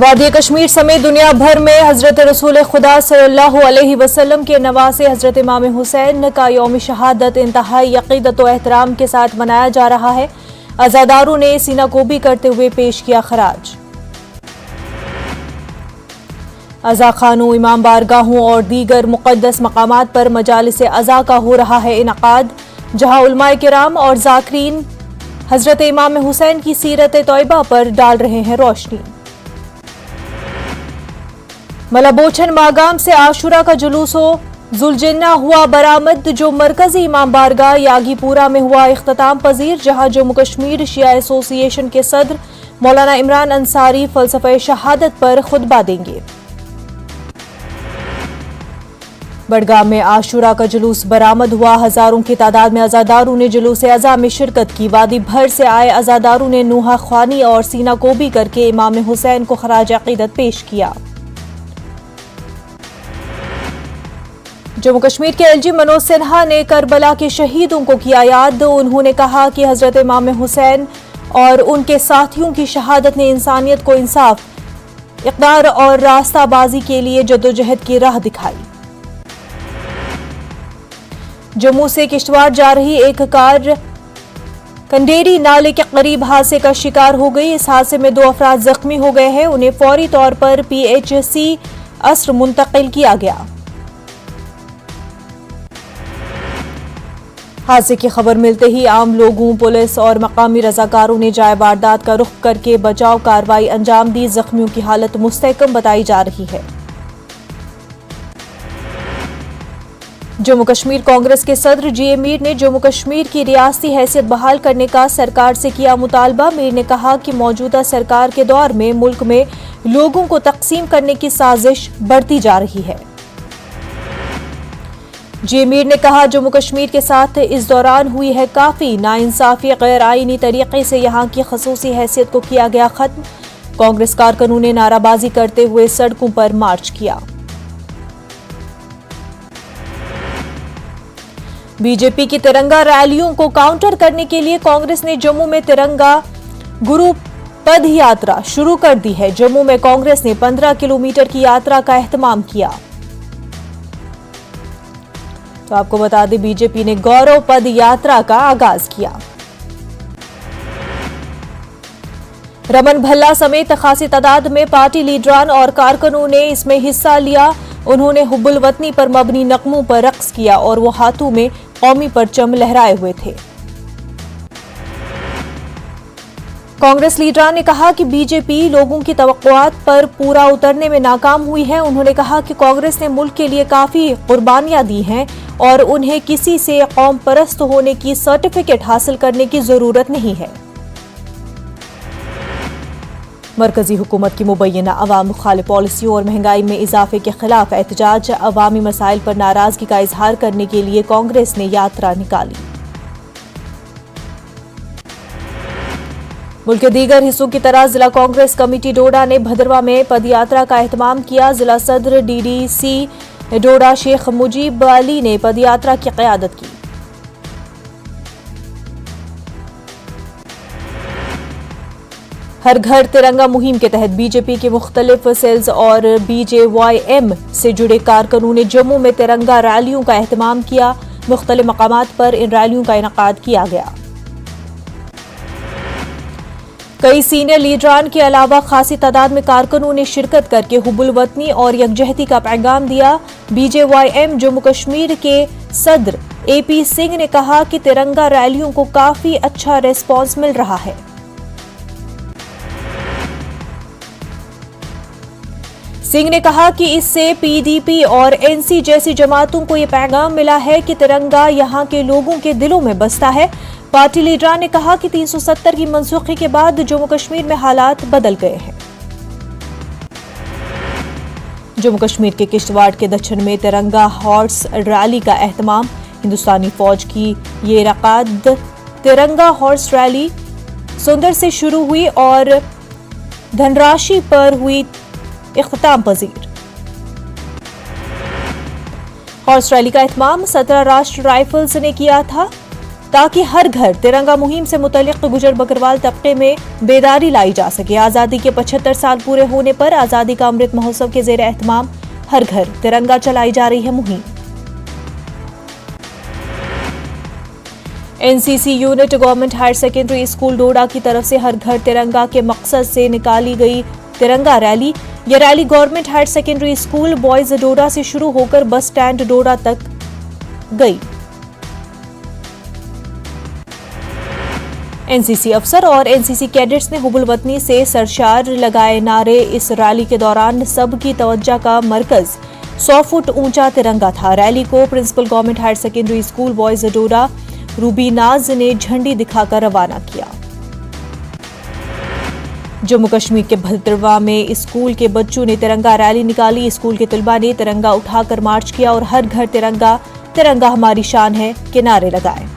वादी कश्मीर समेत दुनिया भर में हजरत रसूल खुदा सल्लल्लाहु अलैहि वसल्लम के नवासे हजरत इमाम हुसैन का यौम शहादत इंतहाई अकीदत व एहतराम के साथ मनाया जा रहा है। अज़ादारों ने सीनाकोबी करते हुए पेश किया खराज। अज़ा खानों, इमाम बारगाहों और दीगर मुक़द्दस मकामात पर मजालिस अज़ा का हो रहा है इनक़ाद, जहां उलमाए किराम और ज़ाकिरीन हजरत इमाम हुसैन की सीरत तौयबा पर डाल रहे हैं रोशनी। मलाबोछन मागाम से आशुरा का जुलूसो जुलजन्ना हुआ बरामद, जो मरकजी इमाम बारगाह यागीपुरा में हुआ इख्तिताम पजीर, जहां जम्मू कश्मीर शिया एसोसिएशन के सदर मौलाना इमरान अंसारी फलसफे शहादत पर खुतबा देंगे। बड़गाम में आशुरा का जुलूस बरामद हुआ, हजारों की तादाद में अज़ादारों ने जुलूस अज़ा में शिरकत की। वादी भर से आए अज़ादारों ने नूहा ख्वानी और सीनाकोबी करके इमाम हुसैन को खराज अकीदत पेश किया। जम्मू कश्मीर के एलजी मनोज सिन्हा ने करबला के शहीदों को किया याद। उन्होंने कहा कि हजरत इमाम हुसैन और उनके साथियों की शहादत ने इंसानियत को इंसाफ, इक़दार और रास्ताबाजी के लिए जद्दोजहद की राह दिखाई। जम्मू से किश्तवाड़ जा रही एक कार कंडेरी नाले के करीब हादसे का शिकार हो गई। इस हादसे में 2 अफराद जख्मी हो गए हैं। उन्हें फौरी तौर पर PHC अस्र मुंतकिल किया गया। हादसे की खबर मिलते ही आम लोगों, पुलिस और मकामी रजाकारों ने जाए वारदात का रुख करके बचाव कार्रवाई अंजाम दी। जख्मियों की हालत मुस्तहकम बताई जा रही है। जम्मू कश्मीर कांग्रेस के सदर GA मीर ने जम्मू कश्मीर की रियासती हैसियत बहाल करने का सरकार से किया मुतालबा। मीर ने कहा कि मौजूदा सरकार के दौर में मुल्क में लोगों को तकसीम करने की साजिश बढ़ती जा रही है। GA मीर ने कहा, जम्मू कश्मीर के साथ इस दौरान हुई है काफी नाइंसाफी, गैर आईनी तरीके से यहाँ की खसूसी हैसियत को किया गया खत्म। कांग्रेस कारकुनों ने नाराबाजी करते हुए सड़कों पर मार्च किया। बीजेपी की तिरंगा रैलियों को काउंटर करने के लिए कांग्रेस ने जम्मू में तिरंगा गुरु पद यात्रा शुरू कर दी है। जम्मू में कांग्रेस ने 15 किलोमीटर की यात्रा का एहतमाम किया। तो आपको बता दें, बीजेपी ने गौरव पद यात्रा का आगाज किया। रमन भल्ला समेत खासी तादाद में पार्टी लीडरान और कारकुनों ने इसमें हिस्सा लिया। उन्होंने हुब्बुल वतनी पर मबनी नगमों पर रक्स किया और वो हाथों में कौमी परचम लहराए हुए थे। कांग्रेस लीडरान ने कहा कि बीजेपी लोगों की तवक्कुआत पर पूरा उतरने में नाकाम हुई है। उन्होंने कहा कि कांग्रेस ने मुल्क के लिए काफी कुर्बानियां दी हैं और उन्हें किसी से कौम परस्त होने की सर्टिफिकेट हासिल करने की जरूरत नहीं है। मरकजी हुकूमत की मुबैना अवाम मुखालिफ पॉलिसियों और महंगाई में इजाफे के खिलाफ एहतजाज, अवामी मसाइल पर नाराजगी का इजहार करने के लिए कांग्रेस ने यात्रा निकाली। मुल्क के दीगर हिस्सों की तरह जिला कांग्रेस कमेटी डोडा ने भदरवा में पदयात्रा का एहतमाम किया। जिला सदर DDC डोडा शेख मुजीब अली ने पदयात्रा की क़यादत की। हर घर तिरंगा मुहिम के तहत बीजेपी के मुख्तलिफ सेल्स और BJYM से जुड़े कारकुनों ने जम्मू में तिरंगा रैलियों का एहतमाम किया। मुख्तलिफ मकामात पर इन रैलियों का इनकाद किया गया। कई सीनियर लीडरान के अलावा खासी तादाद में कारकुनों ने शिरकत करके हुब्बुल वतनी और यकजहती का पैगाम दिया। BJYM जम्मू कश्मीर के सदर AP सिंह ने कहा कि तिरंगा रैलियों को काफी अच्छा रिस्पॉन्स मिल रहा है। सिंह ने कहा कि इससे PDP और NC जैसी जमातों को ये पैगाम मिला है कि तिरंगा यहाँ के लोगों के दिलों में बसता है। पार्टी लीडरान ने कहा कि 370 की मनसूखी के बाद जम्मू कश्मीर में हालात बदल गए हैं। जम्मू कश्मीर के किश्तवाड़ के दक्षिण में तिरंगा हॉर्स रैली का एहतमाम। हिंदुस्तानी फौज की ये रकाद तिरंगा हॉर्स रैली सुंदर से शुरू हुई और धनराशि पर हुई इख्तिताम पजीर। हॉर्स रैली का एहतमाम 17 राष्ट्र राइफल्स ने किया था। ताकि हर घर तिरंगा मुहिम से मुतल्लिक गुजर बकरवाल तबके में बेदारी लाई जा सके। आजादी के 75 साल पूरे होने पर आजादी का अमृत महोत्सव के जेर एहतमाम हर घर तिरंगा चलाई जा रही है मुहिम। NCC unit government higher secondary school Doda की तरफ से हर घर तिरंगा के मकसद से निकाली गई तिरंगा रैली। यह rally government higher secondary school boys Doda से शुरू होकर बस स्टैंड डोडा तक गई। एनसीसी अफसर और एनसीसी कैडेट्स ने हुबुल वतनी से सरशार लगाए नारे। इस रैली के दौरान सबकी तवज्जो का मरकज 100 फुट ऊंचा तिरंगा था। रैली को principal government higher secondary school boys Doda Rubinaz ने झंडी दिखाकर रवाना किया। जम्मू कश्मीर के भद्रवा में स्कूल के बच्चों ने तिरंगा रैली निकाली। स्कूल के तलबा ने तिरंगा उठाकर मार्च किया और हर घर तिरंगा, तिरंगा हमारी शान है के नारे लगाए।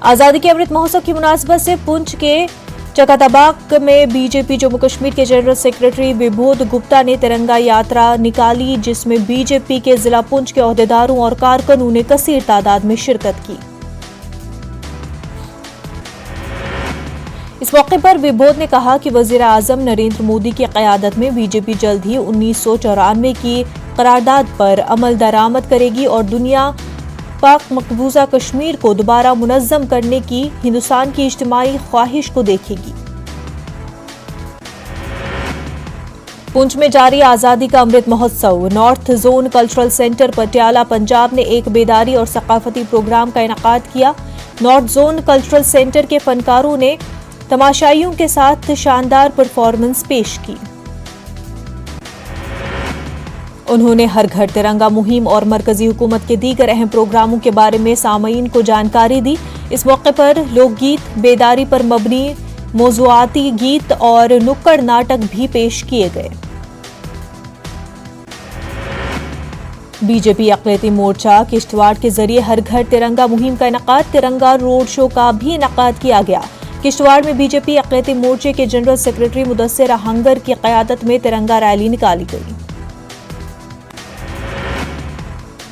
आजादी के अमृत महोत्सव की मुनासबत से पुंछ के चकाताबाग में बीजेपी जम्मू कश्मीर के जनरल सेक्रेटरी विबोध गुप्ता ने तिरंगा यात्रा निकाली, जिसमें बीजेपी के जिला पुंछ के ओहदेदारों और कारकुनों ने कसीर तादाद में शिरकत की। इस मौके पर विबोध ने कहा कि वजीर आजम नरेंद्र मोदी की क़यादत में बीजेपी जल्द ही 1994 की करारदाद पर अमल दरामद करेगी और दुनिया पाक मकबूजा कश्मीर को दोबारा मुनज़्ज़म करने की हिंदुस्तान की इज्तिमाई ख्वाहिश को देखेगी। पुंछ में जारी आजादी का Amrit Mahotsav. North zone cultural centre Patiala Punjab ने एक बेदारी और सकाफती प्रोग्राम का इनेकाद किया। नॉर्थ जोन कल्चरल सेंटर के फनकारों ने तमाशाइयों के साथ शानदार परफॉर्मेंस पेश की। उन्होंने हर घर तिरंगा मुहिम और मरकजी हुकूमत के दीगर अहम प्रोग्रामों के बारे में सामईन को जानकारी दी। इस मौके पर लोकगीत, बेदारी पर मबनी मौज़ूआती गीत और नुक्कड़ नाटक भी पेश किए गए। बीजेपी अक़लियती मोर्चा किश्तवाड़ के जरिए हर घर तिरंगा मुहिम का इनेकाद, तिरंगा रोड शो का भी इनेकाद किया गया। किश्तवाड़ में बीजेपी अक़लियती मोर्चे के जनरल सेक्रेटरी मुदस्सिर आहंगर की क़यादत में तिरंगा रैली निकाली गई।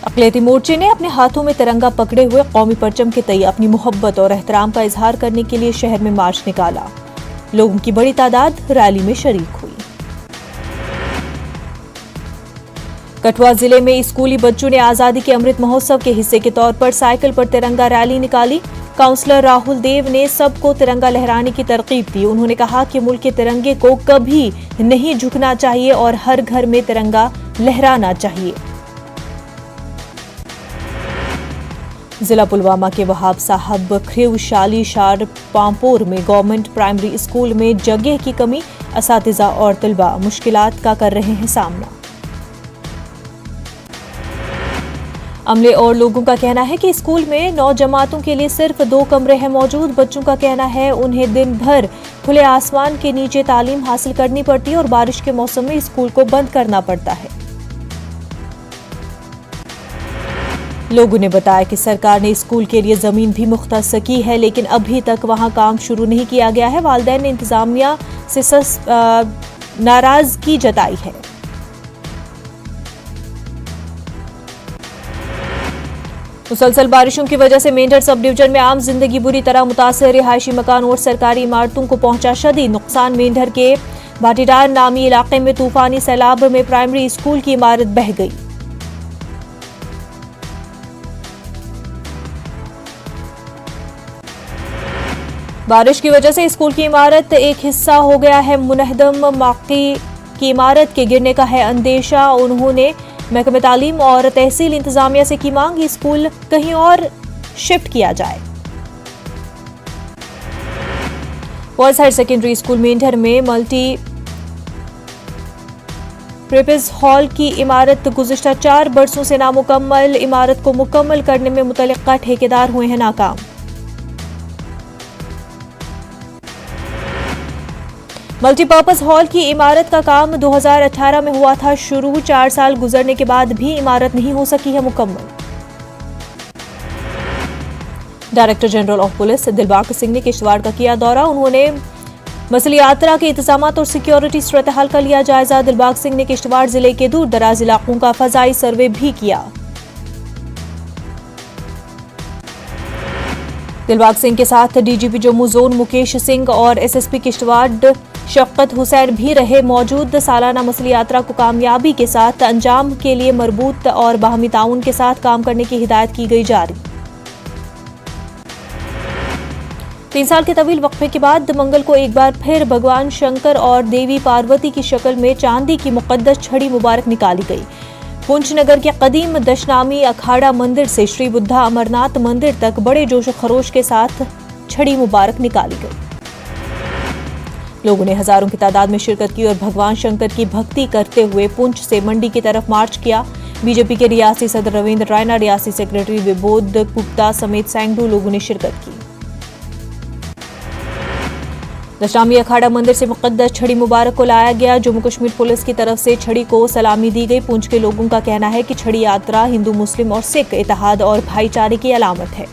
अक़लियती मोर्चे ने अपने हाथों में तिरंगा पकड़े हुए कौमी परचम के तई अपनी मोहब्बत और एहतराम का इजहार करने के लिए शहर में मार्च निकाला। लोगों की बड़ी तादाद रैली में शरीक हुई। कठुआ जिले में स्कूली बच्चों ने आजादी के अमृत महोत्सव के हिस्से के तौर पर साइकिल पर तिरंगा रैली निकाली। काउंसलर राहुल देव ने सबको तिरंगा लहराने की तरकीब दी। उन्होंने कहा कि मुल्क के तिरंगे को कभी नहीं झुकना चाहिए और हर घर में तिरंगा लहराना चाहिए। जिला पुलवामा के वहाब साहब खरीव शाली शार पामपोर में गवर्नमेंट प्राइमरी स्कूल में जगह की कमी, असातिज़ा और तलबा मुश्किलात का कर रहे हैं सामना। अमले और लोगों का कहना है कि स्कूल में 9 जमातों के लिए सिर्फ 2 कमरे हैं मौजूद। बच्चों का कहना है उन्हें दिन भर खुले आसमान के नीचे तालीम हासिल करनी पड़ती है और बारिश के मौसम में स्कूल को बंद करना पड़ता है। लोगों ने बताया कि सरकार ने स्कूल के लिए जमीन भी मुख्तस की है, लेकिन अभी तक वहां काम शुरू नहीं किया गया है। वालिदैन ने इंतजामिया से नाराजगी जताई है। मुसलसल बारिशों की वजह से मेंढर सब डिवीजन में आम जिंदगी बुरी तरह मुतासर। रिहायशी मकान और सरकारी इमारतों को पहुंचा शदीद नुकसान। मेंढर के भाटीडार नामी इलाके में तूफानी सैलाब में प्राइमरी स्कूल की इमारत बह गई। बारिश की वजह से स्कूल की इमारत एक हिस्सा हो गया है मुनहदम। मौके की इमारत के गिरने का है अंदेशा। उन्होंने महकमे तालीम और तहसील इंतजामिया से की मांग स्कूल कहीं और शिफ्ट किया जाए। Boys higher secondary school Mendhar में मल्टी पर्पज हॉल की इमारत गुज़िश्ता 4 बरसों से नामुकम्मल। इमारत को मुकम्मल करने में मुतल्लिका ठेकेदार हुए हैं नाकाम। मल्टीपर्पज हॉल की इमारत का काम 2018 में हुआ था शुरू। 4 साल गुजरने के बाद भी इमारत नहीं हो सकी है मुकम्मल। Director general of police Dilbag Singh ने किश्तवाड़ का किया दौरा। उन्होंने मसली यात्रा के इंतजामात और सिक्योरिटी सूरत हाल का लिया जायजा। दिलबाग सिंह ने किश्तवाड़ जिले के दूर दराज इलाकों का फजाई सर्वे भी किया। दिलबाग सिंह के साथ डीजीपी जम्मू जोन मुकेश सिंह और एसएसपी किश्तवाड़ शफकत हुसैन भी रहे मौजूद। सालाना मसली यात्रा को कामयाबी के साथ अंजाम के लिए मरबूत और बाहमी ताउन के साथ काम करने की हिदायत की गई जारी। 3 साल के तवील वक्फे के बाद मंगल को एक बार फिर भगवान शंकर और देवी पार्वती की शक्ल में चांदी की मुकद्दस छड़ी मुबारक निकाली गई। पुंछ नगर के कदीम दशनामी अखाड़ा मंदिर से श्री बुद्धा अमरनाथ मंदिर तक बड़े जोश खरोश के साथ छड़ी मुबारक निकाली गई। लोगों ने हजारों की तादाद में शिरकत की और भगवान शंकर की भक्ति करते हुए पुंछ से मंडी की तरफ मार्च किया। बीजेपी के रियासी सदर रविंद्र रायना, रियासी सेक्रेटरी विबोध गुप्ता समेत सैकड़ों लोगों ने शिरकत की। दशनामी अखाड़ा मंदिर से मुकद्दस छड़ी मुबारक को लाया गया। जम्मू कश्मीर पुलिस की तरफ से छड़ी को सलामी दी गई। पुंछ के लोगों का कहना है कि छड़ी यात्रा हिंदू, मुस्लिम और सिख इत्तेहाद और भाईचारे की अलामत है।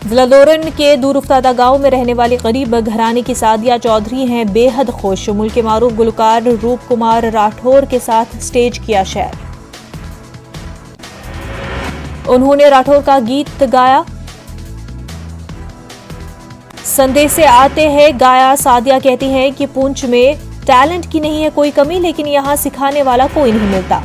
जिला दोरन के दूरउफ्तादा गांव में रहने वाली गरीब घराने की सादिया चौधरी हैं बेहद खुश। मुल्क के मारूफ गुलकार रूप कुमार राठौर के साथ स्टेज किया शेयर। उन्होंने राठौर का गीत गाया, संदेश से आते हैं गाया। सादिया कहती हैं कि पुंछ में टैलेंट की नहीं है कोई कमी, लेकिन यहां सिखाने वाला कोई नहीं मिलता।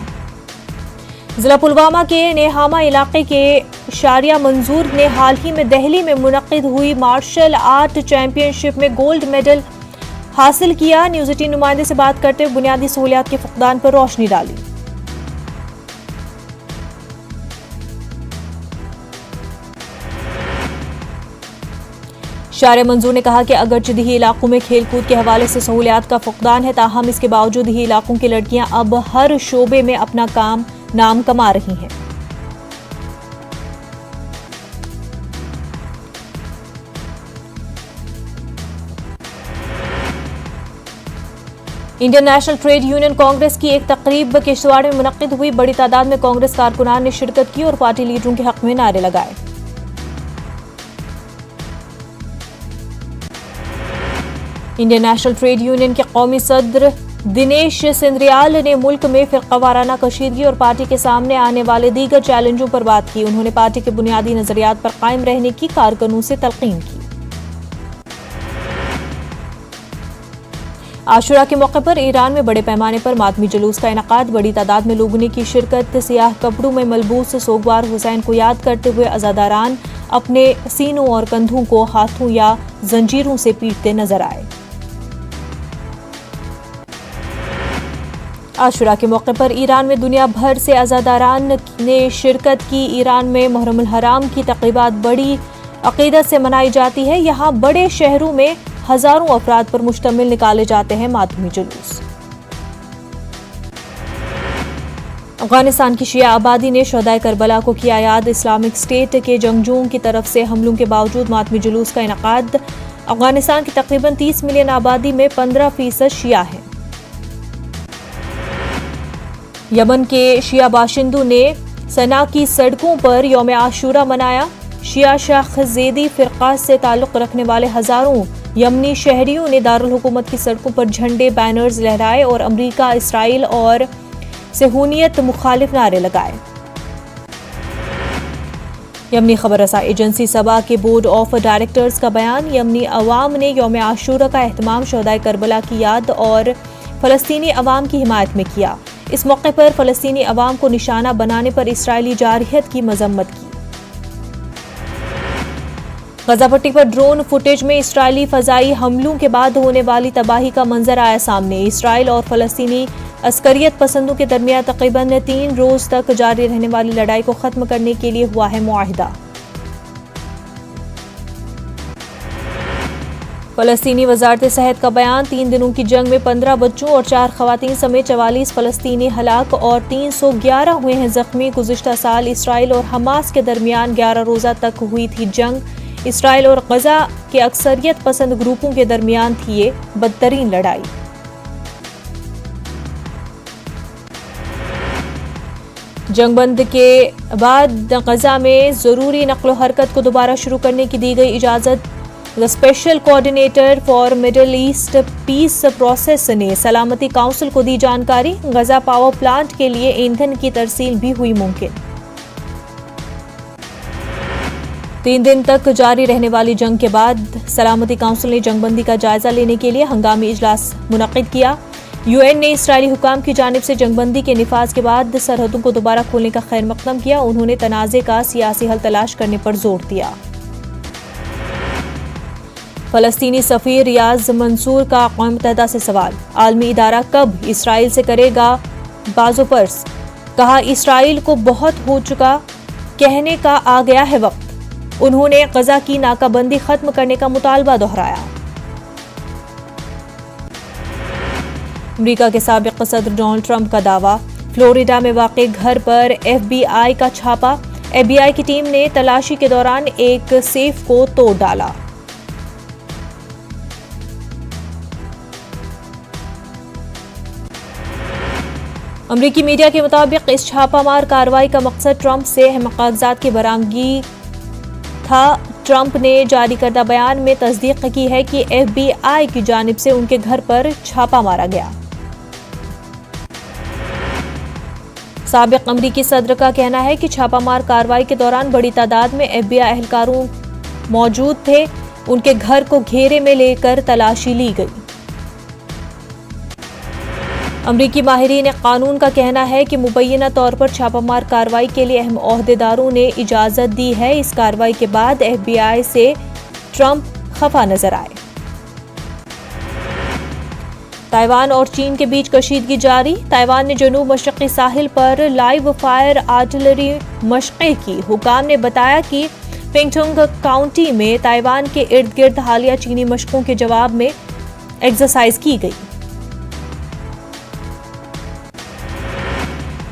जिला पुलवामा के नेहामा इलाके के शारिया मंजूर ने हाल ही में दिल्ली में मुनक्किद हुई मार्शल आर्ट चैंपियनशिप में गोल्ड मेडल हासिल किया। न्यूज 18 नुमाइंदे से बात करते हुए बुनियादी सहूलियात के फुकदान पर रोशनी डाली। शारिया मंजूर ने कहा कि अगरचे दिही इलाकों में खेलकूद के हवाले से सहूलियात का फुकदान है, ताहम इसके बावजूद ही इलाकों की लड़कियां अब हर शोबे में अपना नाम कमा रही हैं। Indian national trade union Congress की एक तकरीब किश्तवाड़ में मुनक्किद हुई। बड़ी तादाद में कांग्रेस कारकुनान ने शिरकत की और पार्टी लीडरों के हक में नारे लगाए। इंडियन नेशनल ट्रेड यूनियन के कौमी सदर दिनेश सिंद्रियाल ने मुल्क में फिरकावाराना कशीदगी और पार्टी के सामने आने वाले दीगर चैलेंजों पर बात की। उन्होंने पार्टी के बुनियादी नजरियात पर कायम रहने की कारकुनों से तलकीन की। आशुरा के मौके पर ईरान में बड़े पैमाने पर मातमी जुलूस का इनेकाद। बड़ी तादाद में लोगों ने की शिरकत। सियाह कपड़ों में मलबूस सोगवार हुसैन को याद करते हुए अज़ादारान अपने सीनों और कंधों को हाथों या जंजीरों से पीटते नजर आए। आशुरा के मौके पर ईरान में दुनिया भर से अज़ादारान ने शिरकत की। ईरान में मुहर्रमुल हराम की तक़रीबात बड़ी अक़ीदत से मनाई जाती है। यहाँ बड़े शहरों में हजारों अफराद पर मुश्तमिल निकाले जाते हैं मातमी जुलूस। अफगानिस्तान की शिया आबादी ने शहदाए करबला को किया याद। इस्लामिक स्टेट के जंगजुओं की तरफ से हमलों के बावजूद मातमी जुलूस का इनेकाद। अफगानिस्तान की तकरीबन 30 मिलियन आबादी में 15% शिया है। यमन के शिया बाशिंदों ने सना की सड़कों पर यौम आशूरा मनाया। शिया शाखजेदी फिरका से ताल्लुक रखने वाले हजारों यमनी शहरियों ने दारुल हुकूमत की सड़कों पर झंडे, बैनर्स लहराए और अमरीका, इसराइल और सेहूनियत मुखालिफ नारे लगाए। यमनी खबर रसा एजेंसी सबा के बोर्ड ऑफ डायरेक्टर्स का बयान। यमनी अवाम ने यौम आशूरा का एहतमाम शहदाए करबला की याद और फलस्तीनी अवाम की हिमायत में किया। इस मौके पर फलस्तीनी अवाम को निशाना बनाने पर इसराइली जारहियत की मजम्मत की। गजा पट्टी पर ड्रोन फुटेज में इसराइली फजाई हमलों के बाद होने वाली तबाही का मंजर आया सामने। इसराइल और फलस्तीनी अस्करियत पसंदों के दरमियान तकरीबन 3 रोज तक जारी रहने वाली लड़ाई को खत्म करने के लिए हुआ है मुआहिदा। फलस्तीनी वजारत सेहत का बयान। 3 दिनों की जंग में 15 बच्चों और 4 खवातीन समेत 44 फलस्तीनी हलाक और 311 हुए हैं जख्मी। गुज़िश्ता साल इसराइल और हमास के दरमियान 11 रोजा तक हुई थी जंग। इसराइल और गजा के अक्सरियत पसंद ग्रुपों के दरमियान थी ये बदतरीन लड़ाई। जंगबंद के बाद गजा में जरूरी नक्लो हरकत को दोबारा शुरू करने की दी गई इजाजत। The special coordinator for middle east peace process ने सलामती काउंसिल को दी जानकारी। गजा पावर प्लांट के लिए ईंधन की तरसील भी हुई मुमकिन। 3 दिन तक जारी रहने वाली जंग के बाद सलामती काउंसिल ने जंगबंदी का जायजा लेने के लिए हंगामी इजलास मुनक्किद किया। यूएन ने इसराइली हुकाम की जानिब से जंगबंदी के निफाज के बाद सरहदों को दोबारा खोलने का खैर मकदम किया। उन्होंने तनाज़े का सियासी हल तलाश करने पर जोर दिया। फलस्तीनी सफीर रियाज मंसूर का अक़वाम मुत्तहिदा से सवाल, आलमी इदारा कब इसराइल से करेगा बाज़ोपर्स। कहा, इसराइल को बहुत हो चुका, कहने का आ गया है वक्त। उन्होंने गजा की नाकाबंदी खत्म करने का मुतालबा दोहराया। अमेरिका के साबिक़ सदर डोनाल्ड ट्रंप का दावा, फ्लोरिडा में वाक़े घर पर FBI का छापा। FBI की टीम ने तलाशी के दौरान एक सेफ को तोड़ डाला। अमरीकी मीडिया के मुताबिक इस छापामार कार्रवाई का मकसद ट्रंप से अहम कागजात की बरामदगी था। ट्रंप ने जारी करदा बयान में तस्दीक की है कि FBI की जानिब से उनके घर पर छापा मारा गया। साबिक़ अमरीकी सदर का कहना है कि छापामार कार्रवाई के दौरान बड़ी तादाद में FBI एहलकारों मौजूद थे। उनके घर को घेरे में लेकर तलाशी ली गई। अमरीकी माहिरीन कानून का कहना है कि मुबैना तौर पर छापामार कार्रवाई के लिए अहम ओहदेदारों ने इजाज़त दी है। इस कार्रवाई के बाद FBI से ट्रंप खफा नजर आए। ताइवान और चीन के बीच कशीदगी जारी। ताइवान ने जनूब मशरक़ी साहिल पर लाइव फायर आर्टिलरी मशक़ें की। हुकाम ने बताया कि पेंगटुंग काउंटी में ताइवान के इर्द गिर्द हालिया चीनी मशकों के जवाब में एक्सरसाइज की गई।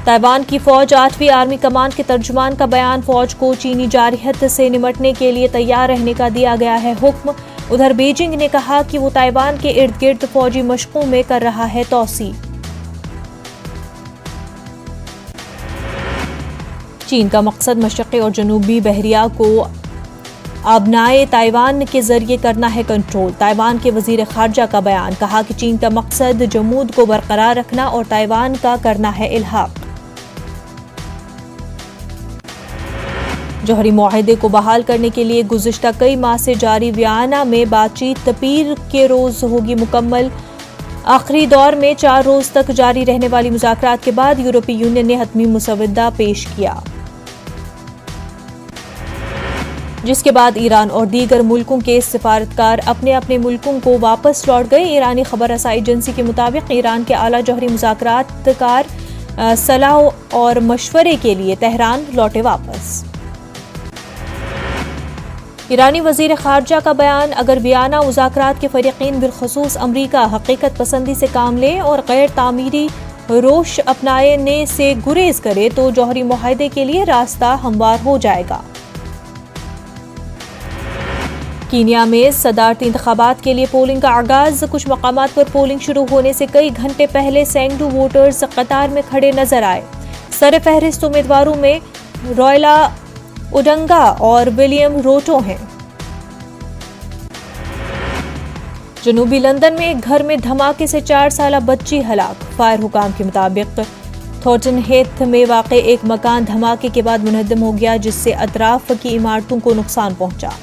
ताइवान की फौज 8वीं आर्मी कमान के तर्जुमान का बयान, फौज को चीनी जारहियत से निमटने के लिए तैयार रहने का दिया गया है हुक्म। उधर बीजिंग ने कहा कि वो ताइवान के इर्द गिर्द फौजी मशकों में कर रहा है तौसी। चीन का मकसद मशरक़ी और जनूबी बहरिया को आबनाए ताइवान के जरिए करना है कंट्रोल। ताइवान के वजीर खारजा का बयान, कहा कि चीन का मकसद जमूद को बरकरार रखना और ताइवान का करना है इल्हाक। जौहरी मुआहदे को बहाल करने के लिए गुज़िश्ता कई माह से जारी वियना में बातचीत पीर के रोज होगी मुकम्मल। आखिरी दौर में 4 रोज तक जारी रहने वाली मुज़ाकरात के बाद यूरोपीय यूनियन ने हतमी मुसवदा पेश किया, जिसके बाद ईरान और दीगर मुल्कों के सिफारतकार अपने अपने मुल्कों को वापस लौट गए। ईरानी खबर रसाई एजेंसी के मुताबिक ईरान के आला जौहरी मुज़ाकरातकार सलाह और मशवरे के लिए तेहरान लौटे वापस। ईरानी वजीर खारजा का बयान, अगर वियना मुज़ाकरात के फरीकीन बिलखसूस अमरीका हकीकत पसंदी से काम लें और गैर तामीरी रोश अपनाने से गुरेज करे तो जौहरी मुआहदे के लिए रास्ता हमवार हो जाएगा। कीनिया में सदारती इंतखाबात के लिए पोलिंग का आगाज। कुछ मकामात पर पोलिंग शुरू होने से कई घंटे पहले सैकड़ों वोटर्स कतार में खड़े नजर आए। सर फहरिस्त उम्मीदवारों में रॉयला ओडंगा और विलियम रोटो हैं। जनूबी लंदन में एक घर में धमाके से 4 साला बच्ची हलाक। फायर हुकाम के मुताबिक थॉर्टन हेथ में वाक़े एक मकान धमाके के बाद मुनहदम हो गया, जिससे अतराफ की इमारतों को नुकसान पहुंचा।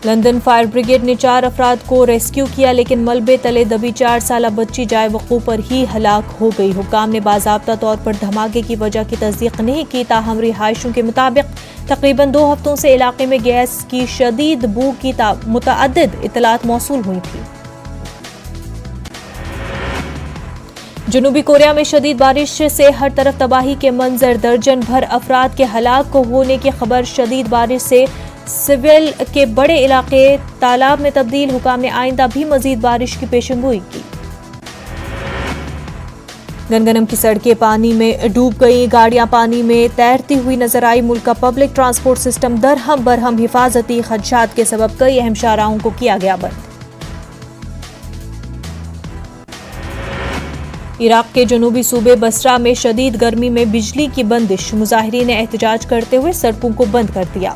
लंदन फायर ब्रिगेड ने 4 अफराद को रेस्क्यू किया, लेकिन मलबे तले दबी 4 साला बच्ची जाए वक़ूफ़ पर ही हलाक हो गई। हुकाम ने बाज़ाब्ता तौर पर धमाके की वजह की तस्दीक नहीं की, ताहम रिहायशों के मुताबिक तकरीबन 2 हफ्तों से इलाके में गैस की शदीद बू की मुतअद्दिद इतलात मौसूल हुई थी। जनूबी कोरिया में शदीद बारिश से हर तरफ तबाही के मंजर। दर्जन भर अफराद के हलाक होने की खबर। शदीद बारिश से सिविल के बड़े इलाके तालाब में तब्दील। हुकाम ने आइंदा भी मजीद बारिश की पेशेंगोई की। गनगनम की सड़कें पानी में डूब गई, गाड़ियां पानी में तैरती हुई नजर आई। मुल्क का पब्लिक ट्रांसपोर्ट सिस्टम दरहम बरहम। हिफाजती खदशात के सबब कई अहम शाहराहों को किया गया बंद। इराक के जनूबी सूबे बसरा में शदीद गर्मी में बिजली की बंदिश। मुजाहिरीन ने एहतजाज करते हुए सड़कों को बंद कर दिया।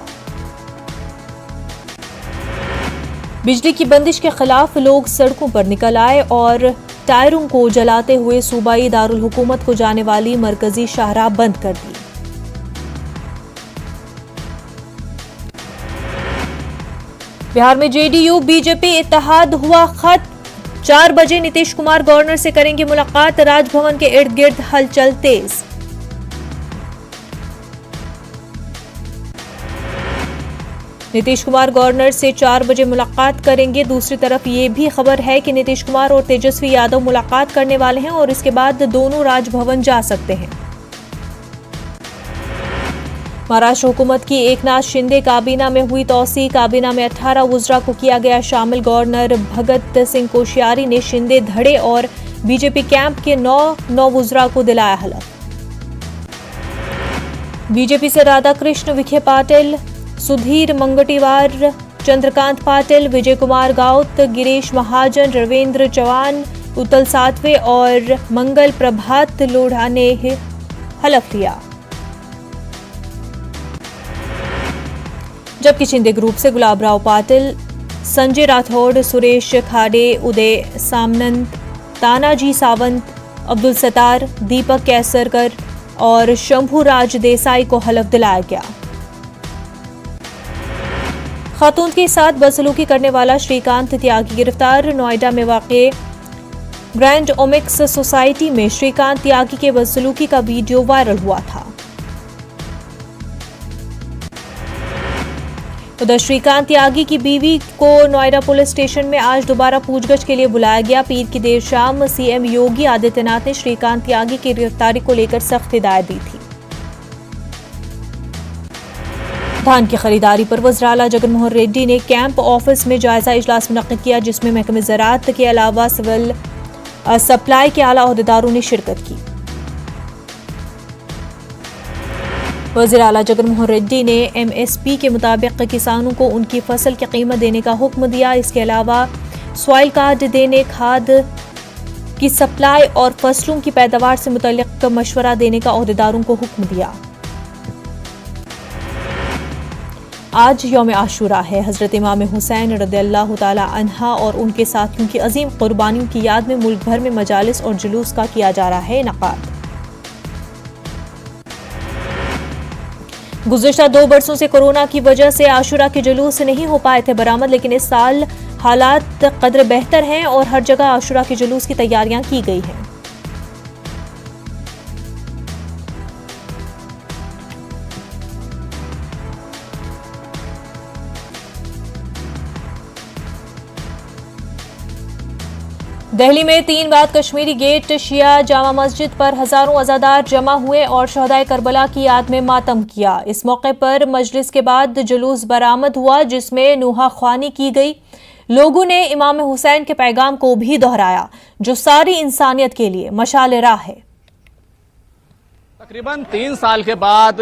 बिजली की बंदिश के खिलाफ लोग सड़कों पर निकल आए और टायरों को जलाते हुए सूबाई दारुल हुकूमत को जाने वाली मरकजी शाहराह बंद कर दी। बिहार में जेडीयू बीजेपी इत्तेहाद हुआ खत्म। 4 बजे नीतीश कुमार गवर्नर से करेंगे मुलाकात। राजभवन के इर्द गिर्द हलचल तेज। नीतीश कुमार गवर्नर से 4 बजे मुलाकात करेंगे। दूसरी तरफ ये भी खबर है कि नीतीश कुमार और तेजस्वी यादव मुलाकात करने वाले हैं और इसके बाद दोनों राजभवन जा सकते हैं। महाराष्ट्र हुकूमत की एकनाथ शिंदे काबीना में हुई तौसी। काबीना में 18 वुज़रा को किया गया शामिल। गवर्नर भगत सिंह कोश्यारी ने शिंदे धड़े और बीजेपी कैंप के 9 वुज़रा को दिलाया हलफ। बीजेपी से राधाकृष्ण विखे पाटिल, सुधीर मंगटीवार, चंद्रकांत पाटिल, विजय कुमार गाउत, गिरीश महाजन, रविंद्र चौहान, उत्तल सातवे और मंगल प्रभात लोढ़ा ने हलफ लिया। जबकि शिंदे ग्रुप से गुलाब राव पाटिल, संजय राठौड़, सुरेश खाडे, उदय सामंत, तानाजी सावंत, अब्दुल सत्तार, दीपक केसरकर और शंभू राज देसाई को हलफ दिलाया गया। खातून के साथ बदसलूकी करने वाला श्रीकांत त्यागी गिरफ्तार। नोएडा में वाक़े ग्रैंड ओमिक्स सोसाइटी में श्रीकांत त्यागी के बदसलूकी का वीडियो वायरल हुआ था। उधर श्रीकांत त्यागी की बीवी को नोएडा पुलिस स्टेशन में आज दोबारा पूछगछ के लिए बुलाया गया। पीर की देर शाम सीएम योगी आदित्यनाथ ने श्रीकांत त्यागी की गिरफ्तारी को लेकर सख्त हिदायत दी थी। धान की खरीदारी पर वज़ीर आला जगनमोहन रेड्डी ने कैंप ऑफिस में जायजा इजलास मुनक्किद किया, जिसमें महकमे ज़राअत के अलावा सिविल सप्लाई के आला ओहदेदारों ने शिरकत की। वज़ीर आला जगनमोहन रेड्डी ने एमएसपी के मुताबिक किसानों को उनकी फसल की कीमत देने का हुक्म दिया। इसके अलावा सॉइल कार्ड देने, खाद की सप्लाई और फसलों की पैदावार से मुतल्लिक मशवरा देने का ओहदेदारों को हुक्म दिया। आज यौम आशूरा है। हजरत इमाम हुसैन रज़ियल्लाहु ताला अन्हा और उनके साथियों की अजीम कुर्बानियों की याद में मुल्क भर में मजालिस और जुलूस का किया जा रहा है इनकाद। गुज़िश्ता 2 बरसों से कोरोना की वजह से आशूरा के जुलूस नहीं हो पाए थे बरामद, लेकिन इस साल हालात कदर बेहतर हैं और हर जगह आशूरा के जुलूस की तैयारियां की गई हैं। दिल्ली में 3 बाद कश्मीरी गेट शिया जामा मस्जिद पर हजारों अज़ादार जमा हुए और शहदाए करबला की याद में मातम किया। इस मौके पर मजलिस के बाद जुलूस बरामद हुआ, जिसमें नूहा ख्वानी की गई। लोगों ने इमाम हुसैन के पैगाम को भी दोहराया, जो सारी इंसानियत के लिए मशाल राह है। तकरीबन 3 साल के बाद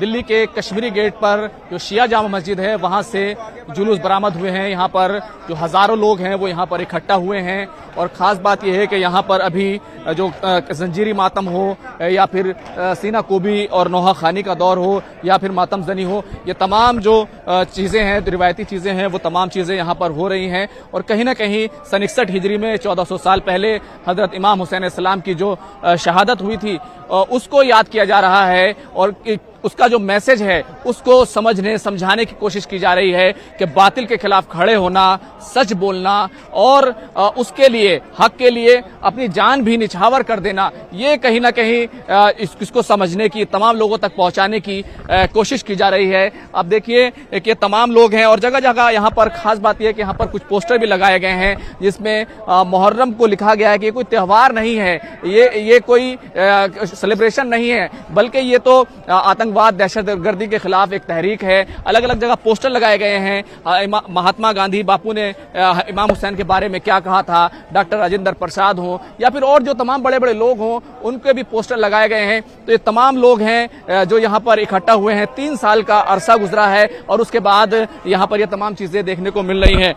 दिल्ली के कश्मीरी गेट पर जो शिया जामा मस्जिद है वहां से जुलूस बरामद हुए हैं। यहाँ पर जो हजारों लोग हैं वो यहाँ पर इकट्ठा हुए हैं और खास बात यह है कि यहाँ पर अभी जो जंजीरी मातम हो या फिर सीना कोबी और नोहा खानी का दौर हो या फिर मातम जनी हो, ये तमाम जो चीज़ें हैं, रिवायती चीज़ें हैं, वो तमाम चीज़ें यहाँ पर हो रही हैं। और कहीं ना कहीं 61 हिजरी में 1400 साल पहले हजरत इमाम हुसैन अलैहिस्सलाम की जो शहादत हुई थी उसको याद किया जा रहा है और उसका जो मैसेज है उसको समझने समझाने की कोशिश की जा रही है कि बातिल के खिलाफ खड़े होना, सच बोलना और उसके लिए, हक के लिए अपनी जान भी निछावर कर देना, ये कहीं ना कहीं इसको समझने की, तमाम लोगों तक पहुंचाने की कोशिश की जा रही है। अब देखिए कि तमाम लोग हैं और जगह जगह यहाँ पर खास बात यह है कि यहाँ पर कुछ पोस्टर भी लगाए गए हैं जिसमें मुहर्रम को लिखा गया है कि ये कोई त्यौहार नहीं है, ये कोई सेलिब्रेशन नहीं है, बल्कि ये तो आतंकवाद, दहशतगर्दी के खिलाफ एक तहरीक है। अलग अलग जगह पोस्टर लगाए गए हैं। महात्मा गांधी बापू ने इमाम हुसैन के बारे में क्या कहा था, डॉक्टर राजेंद्र प्रसाद हो या फिर और जो तमाम बड़े बड़े लोग हों, उनके भी पोस्टर लगाए गए हैं। तो ये तमाम लोग हैं जो यहाँ पर इकट्ठा हुए हैं। 3 साल का अरसा गुजरा है और उसके बाद यहाँ पर ये तमाम चीजें देखने को मिल रही हैं।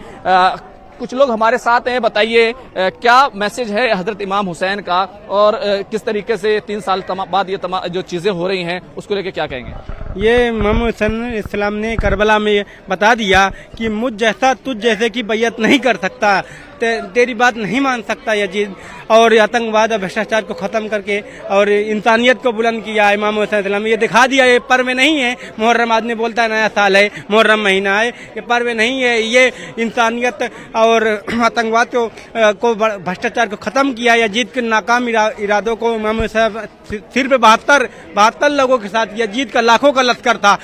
कुछ लोग हमारे साथ हैं, बताइए क्या मैसेज है हजरत इमाम हुसैन का और किस तरीके से 3 साल बाद ये तमाम जो चीजें हो रही हैं उसको लेके क्या कहेंगे? ये इमाम हुसैन इस्लाम ने करबला में बता दिया कि मुझ जैसा तुझ जैसे की बैयत नहीं कर सकता। तेरी बात नहीं मान सकता यजीद, और आतंकवाद और भ्रष्टाचार को खत्म करके और इंसानियत को बुलंद किया इमाम हुसैन सलाम। ये दिखा दिया ये पर्व नहीं है। मुहर्रम आदमी बोलता है नया साल है, मुहर्रम महीना है, ये पर्व नहीं है। ये इंसानियत और आतंकवाद को भ्रष्टाचार को खत्म किया। यजीद के नाकाम इरादों को इमाम हुसैन सिर्फ 72 लोगों के साथ, यजीद का लाखों का लश्कर था।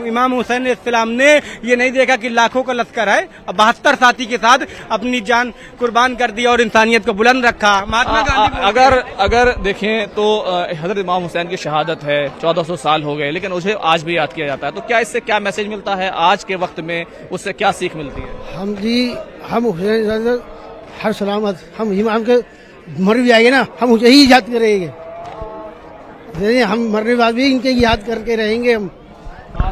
इमाम हुसैन सलाम ने ये नहीं देखा कि लाखों का लश्कर है, 72 साथी के साथ अपनी जान कुर्बान कर दी और इंसानियत को बुलंद रखा। महात्मा गांधी अगर देखें तो हजरत इमाम हुसैन की शहादत है, 1400 साल हो गए, लेकिन उसे आज भी याद किया जाता है। तो क्या इससे क्या मैसेज मिलता है आज के वक्त में, उससे क्या सीख मिलती है? हम हुसैन हर सलामत, हम इमाम के मर भी जाएंगे ना, हम उसे ही याद करेंगे। हम मरने बाद भी इनके याद करके रहेंगे हम।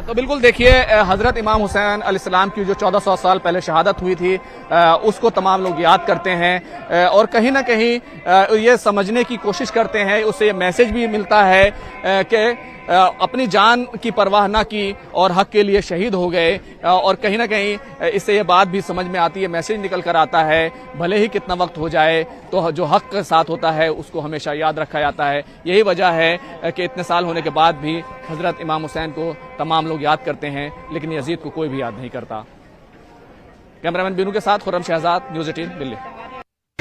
तो बिल्कुल देखिए, हजरत इमाम हुसैन अलैहिस्सलाम की जो 1400 साल पहले शहादत हुई थी, उसको तमाम लोग याद करते हैं और कहीं ना कहीं ये समझने की कोशिश करते हैं। उससे ये मैसेज भी मिलता है कि अपनी जान की परवाह ना की और हक के लिए शहीद हो गए, और कहीं ना कहीं इससे ये बात भी समझ में आती है, मैसेज निकल कर आता है, भले ही कितना वक्त हो जाए तो जो हक के साथ होता है उसको हमेशा याद रखा जाता है। यही वजह है कि इतने साल होने के बाद भी हजरत इमाम हुसैन को तमाम लोग याद करते हैं, लेकिन यजीद को कोई भी याद नहीं करता। कैमरामैन बीनू के साथ खुर्रम शहजाद, न्यूज़ 18 दिल्ली।